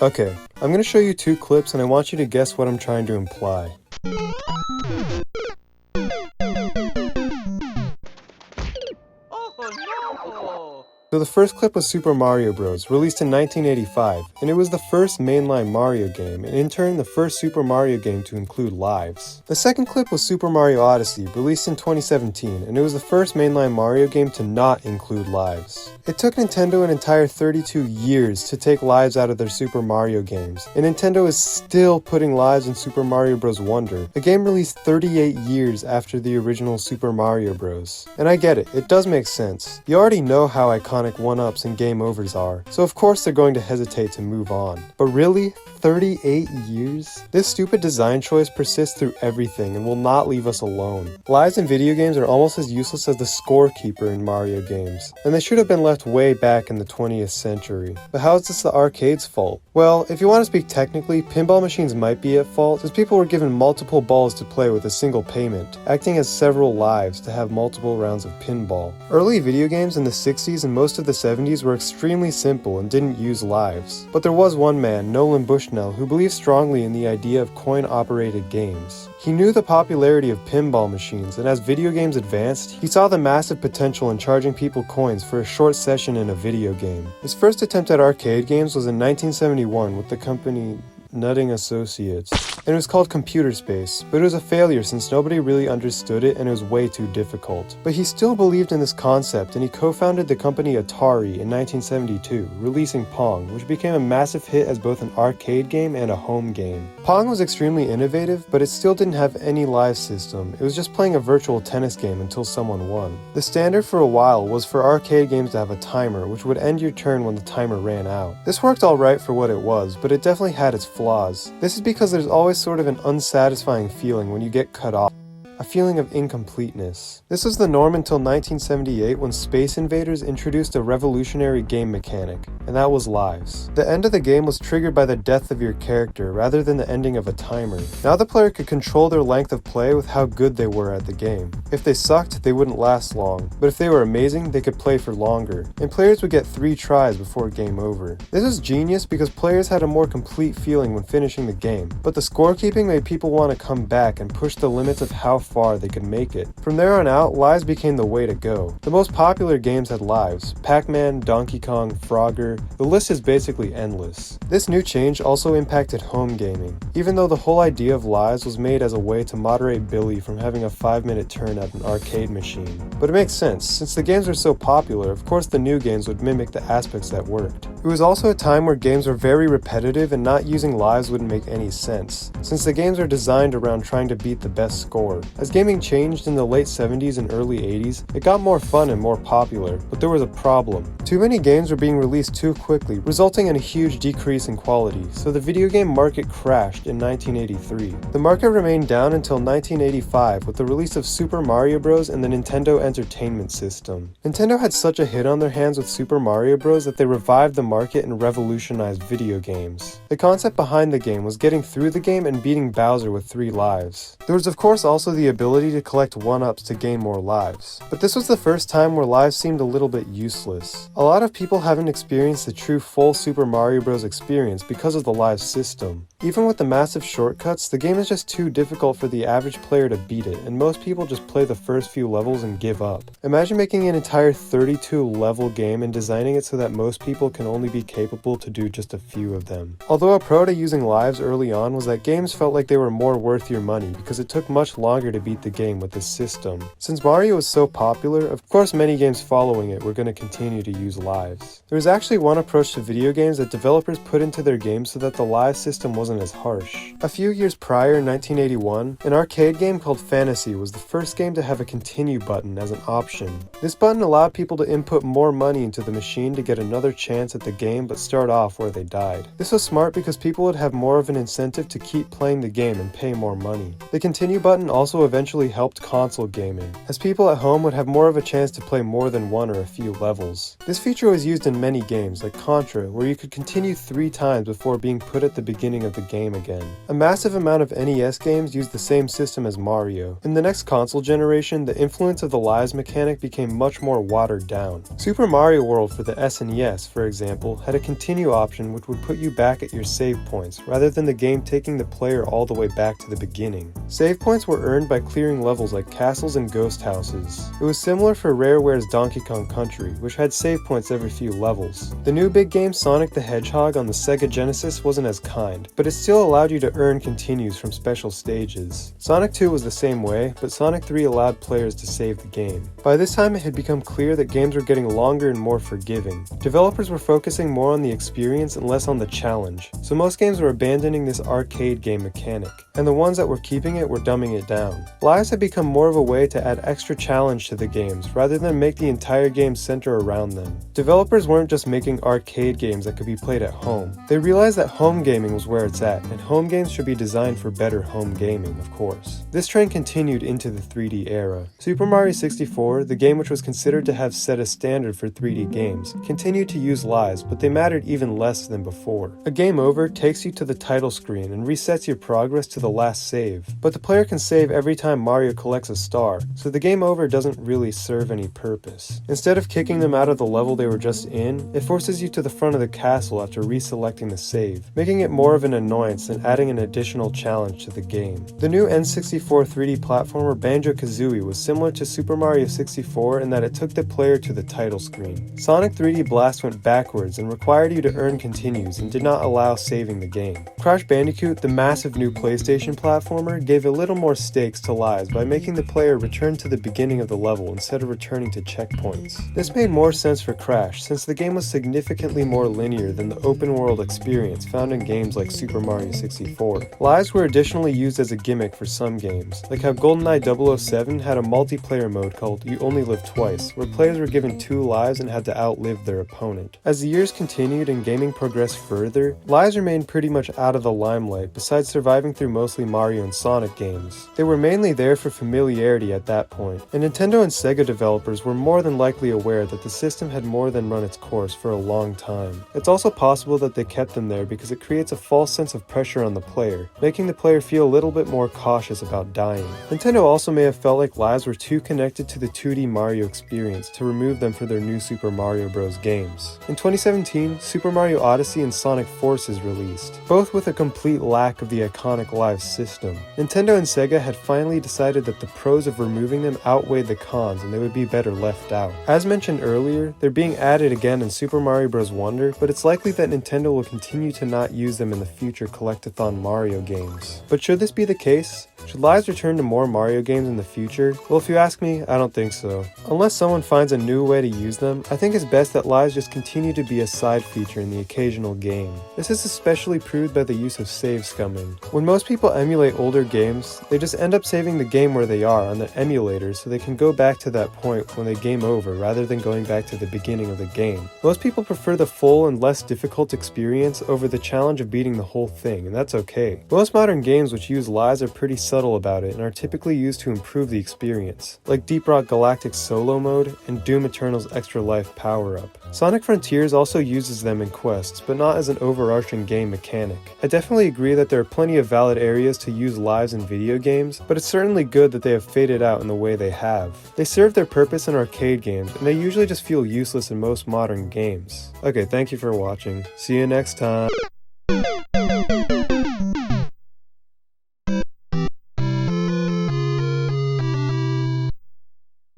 Okay, I'm going to show you two clips and I want you to guess what I'm trying to imply. Oh no! So the first clip was Super Mario Bros., released in 1985, and it was the first mainline Mario game, and in turn the first Super Mario game to include lives. The second clip was Super Mario Odyssey, released in 2017, and it was the first mainline Mario game to not include lives. It took Nintendo an entire 32 years to take lives out of their Super Mario games, and Nintendo is still putting lives in Super Mario Bros. Wonder, a game released 38 years after the original Super Mario Bros. And I get it does make sense. You already know how iconic 1-ups and game overs are, so of course they're going to hesitate to move on. But really? 38 years? This stupid design choice persists through everything and will not leave us alone. Lives in video games are almost as useless as the scorekeeper in Mario games, and they should have been left way back in the 20th century. But how is this the arcade's fault? Well, if you want to speak technically, pinball machines might be at fault, since people were given multiple balls to play with a single payment, acting as several lives to have multiple rounds of pinball. Early video games in the 60s and most of the 70s were extremely simple and didn't use lives. But there was one man, Nolan Bushnell, who believed strongly in the idea of coin-operated games. He knew the popularity of pinball machines, and as video games advanced, he saw the massive potential in charging people coins for a short session in a video game. His first attempt at arcade games was in 1971 with the company Nutting Associates, and it was called Computer Space, but it was a failure since nobody really understood it and it was way too difficult. But he still believed in this concept, and he co-founded the company Atari in 1972, releasing Pong, which became a massive hit as both an arcade game and a home game. Pong was extremely innovative, but it still didn't have any live system. It was just playing a virtual tennis game until someone won. The standard for a while was for arcade games to have a timer, which would end your turn when the timer ran out. This worked alright for what it was, but it definitely had its flaws. This is because there's always sort of an unsatisfying feeling when you get cut off. A feeling of incompleteness. This was the norm until 1978 when Space Invaders introduced a revolutionary game mechanic, and that was lives. The end of the game was triggered by the death of your character rather than the ending of a timer. Now the player could control their length of play with how good they were at the game. If they sucked, they wouldn't last long, but if they were amazing, they could play for longer, and players would get 3 tries before game over. This was genius because players had a more complete feeling when finishing the game, but the scorekeeping made people want to come back and push the limits of how far they could make it. From there on out, lives became the way to go. The most popular games had lives: Pac-Man, Donkey Kong, Frogger. The list is basically endless. This new change also impacted home gaming, even though the whole idea of lives was made as a way to moderate Billy from having a 5-minute turn at an arcade machine. But it makes sense, since the games were so popular, of course the new games would mimic the aspects that worked. It was also a time where games were very repetitive and not using lives wouldn't make any sense, since the games are designed around trying to beat the best score. As gaming changed in the late 70s and early 80s, it got more fun and more popular, but there was a problem. Too many games were being released too quickly, resulting in a huge decrease in quality, so the video game market crashed in 1983. The market remained down until 1985 with the release of Super Mario Bros. And the Nintendo Entertainment System. Nintendo had such a hit on their hands with Super Mario Bros. That they revived the market and revolutionized video games. The concept behind the game was getting through the game and beating Bowser with 3 lives. There was of course also the ability to collect 1-ups to gain more lives. But this was the first time where lives seemed a little bit useless. A lot of people haven't experienced the true full Super Mario Bros. Experience because of the live system. Even with the massive shortcuts, the game is just too difficult for the average player to beat it, and most people just play the first few levels and give up. Imagine making an entire 32 level game and designing it so that most people can only be capable to do just a few of them. Although a pro to using lives early on was that games felt like they were more worth your money because it took much longer to beat the game with this system. Since Mario was so popular, of course many games following it were going to continue to use lives. There was actually one approach to video games that developers put into their games so that the live system wasn't as harsh. A few years prior, in 1981, an arcade game called Fantasy was the first game to have a continue button as an option. This button allowed people to input more money into the machine to get another chance at the game but start off where they died. This was smart because people would have more of an incentive to keep playing the game and pay more money. The continue button also eventually helped console gaming, as people at home would have more of a chance to play more than one or a few levels. This feature was used in many games like Contra, where you could continue 3 times before being put at the beginning of the game again. A massive amount of NES games used the same system as Mario. In the next console generation, the influence of the lives mechanic became much more watered down. Super Mario World for the SNES, for example, example, had a continue option which would put you back at your save points, rather than the game taking the player all the way back to the beginning. Save points were earned by clearing levels like castles and ghost houses. It was similar for Rareware's Donkey Kong Country, which had save points every few levels. The new big game Sonic the Hedgehog on the Sega Genesis wasn't as kind, but it still allowed you to earn continues from special stages. Sonic 2 was the same way, but Sonic 3 allowed players to save the game. By this time, it had become clear that games were getting longer and more forgiving. Developers were focusing more on the experience and less on the challenge, so most games were abandoning this arcade game mechanic, and the ones that were keeping it were dumbing it down. Lives had become more of a way to add extra challenge to the games, rather than make the entire game center around them. Developers weren't just making arcade games that could be played at home. They realized that home gaming was where it's at, and home games should be designed for better home gaming, of course. This trend continued into the 3D era. Super Mario 64, the game which was considered to have set a standard for 3D games, continued to use lives, but they mattered even less than before. A game over takes you to the title screen and resets your progress to the last save, but the player can save every time Mario collects a star, so the game over doesn't really serve any purpose. Instead of kicking them out of the level they were just in, it forces you to the front of the castle after reselecting the save, making it more of an annoyance than adding an additional challenge to the game. The new N64 3D platformer Banjo-Kazooie was similar to Super Mario 64 in that it took the player to the title screen. Sonic 3D Blast went backwards and required you to earn continues and did not allow saving the game. Crash Bandicoot, the massive new PlayStation platformer, gave a little more stakes to lives by making the player return to the beginning of the level instead of returning to checkpoints. This made more sense for Crash since the game was significantly more linear than the open world experience found in games like Super Mario 64. Lives were additionally used as a gimmick for some games, like how GoldenEye 007 had a multiplayer mode called You Only Live Twice, where players were given 2 lives and had to outlive their opponent. As the years continued and gaming progressed further, lives remained pretty much out of the limelight besides surviving through mostly Mario and Sonic games. They were mainly there for familiarity at that point, and Nintendo and Sega developers were more than likely aware that the system had more than run its course for a long time. It's also possible that they kept them there because it creates a false sense of pressure on the player, making the player feel a little bit more cautious about dying. Nintendo also may have felt like lives were too connected to the 2D Mario experience to remove them for their new Super Mario Bros. Games. In 2017, Super Mario Odyssey and Sonic Forces released, both with a complete lack of the iconic live system. Nintendo and Sega had finally decided that the pros of removing them outweighed the cons and they would be better left out. As mentioned earlier, they're being added again in Super Mario Bros. Wonder, but it's likely that Nintendo will continue to not use them in the future Collectathon Mario games. But should this be the case? Should lives return to more Mario games in the future? Well, if you ask me, I don't think so. Unless someone finds a new way to use them, I think it's best that lives just continue to be a side feature in the occasional game. This is especially proved by the use of save scumming. When most people emulate older games, they just end up saving the game where they are on the emulator so they can go back to that point when they game over rather than going back to the beginning of the game. Most people prefer the full and less difficult experience over the challenge of beating the whole thing, and that's okay. Most modern games which use lives are pretty subtle about it and are typically used to improve the experience, like Deep Rock Galactic's solo mode and Doom Eternal's extra life power-up. Sonic Frontiers also uses them in quests, but not as an overarching game mechanic. I definitely agree that there are plenty of valid areas to use lives in video games, but it's certainly good that they have faded out in the way they have. They serve their purpose in arcade games, and they usually just feel useless in most modern games. Okay, thank you for watching. See you next time.